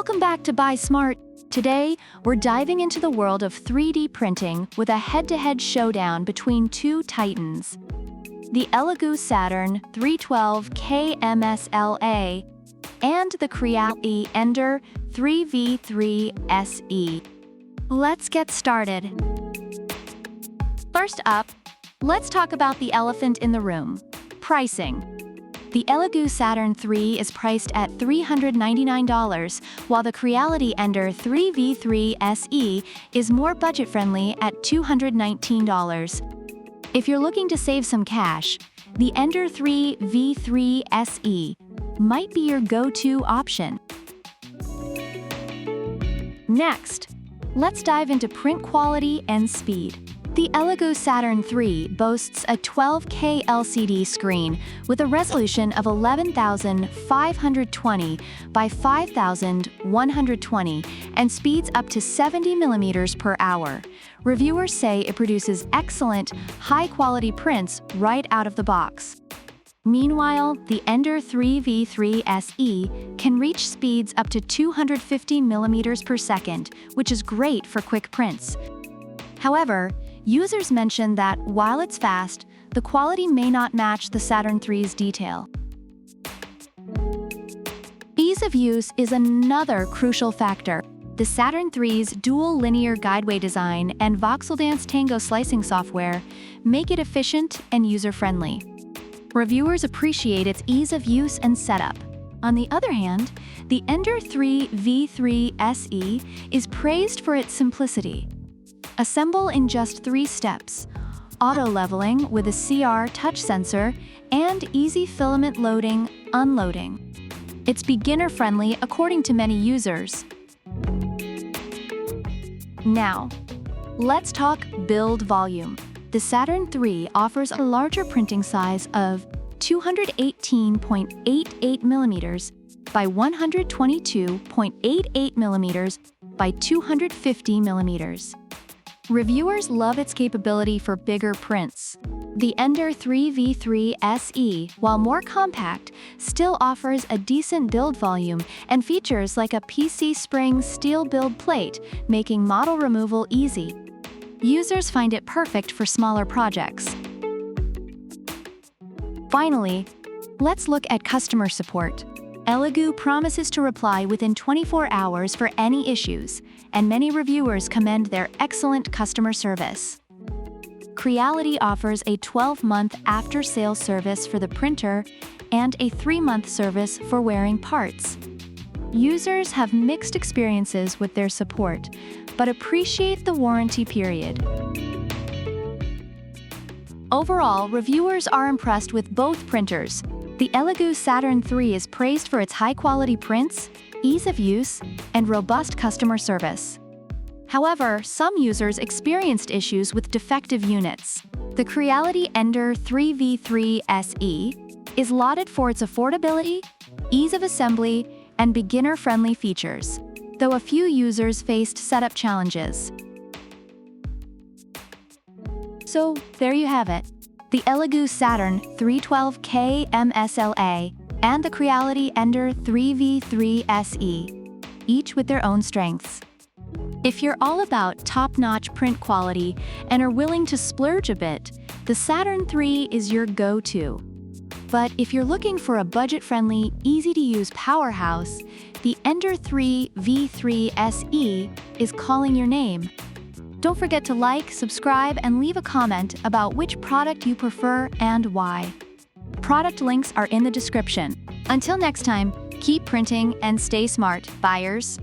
Welcome back to Buy Smart. Today, we're diving into the world of 3D printing with a head-to-head showdown between two titans. The ELEGOO Saturn 312K MSLA and the Creality Ender 3v3 SE. Let's get started. First up, let's talk about the elephant in the room: pricing. The ELEGOO Saturn 3 is priced at $399, while the Creality Ender 3v3 SE is more budget-friendly at $219. If you're looking to save some cash, the Ender 3v3 SE might be your go-to option. Next, let's dive into print quality and speed. The ELEGOO Saturn 3 boasts a 12K LCD screen with a resolution of 11,520 by 5,120 and speeds up to 70 millimeters per hour. Reviewers say it produces excellent, high-quality prints right out of the box. Meanwhile, the Ender 3v3 SE can reach speeds up to 250 millimeters per second, which is great for quick prints. However, users mention that while it's fast, the quality may not match the Saturn 3's detail. Ease of use is another crucial factor. The Saturn 3's dual linear guideway design and Voxel Dance Tango slicing software make it efficient and user-friendly. Reviewers appreciate its ease of use and setup. On the other hand, the Ender 3v3 SE is praised for its simplicity. Assemble in just 3 steps: auto-leveling with a CR touch sensor and easy filament loading, unloading. It's beginner-friendly according to many users. Now, let's talk build volume. The Saturn 3 offers a larger printing size of 218.88 millimeters by 122.88 millimeters by 250 millimeters. Reviewers love its capability for bigger prints. The Ender 3v3 SE, while more compact, still offers a decent build volume and features like a PC spring steel build plate, making model removal easy. Users find it perfect for smaller projects. Finally, let's look at customer support. ELEGOO promises to reply within 24 hours for any issues, and many reviewers commend their excellent customer service. Creality offers a 12-month after-sale service for the printer and a 3-month service for wearing parts. Users have mixed experiences with their support, but appreciate the warranty period. Overall, reviewers are impressed with both printers. The ELEGOO Saturn 3 is praised for its high-quality prints, ease of use, and robust customer service. However, some users experienced issues with defective units. The Creality Ender 3v3 SE is lauded for its affordability, ease of assembly, and beginner-friendly features, though a few users faced setup challenges. So, there you have it. The ELEGOO Saturn 312K MSLA and the Creality Ender 3v3 SE, each with their own strengths. If you're all about top-notch print quality and are willing to splurge a bit, the Saturn 3 is your go-to. But if you're looking for a budget-friendly, easy-to-use powerhouse, the Ender 3v3 SE is calling your name. Don't forget to like, subscribe, and leave a comment about which product you prefer and why. Product links are in the description. Until next time, keep printing and stay smart, buyers.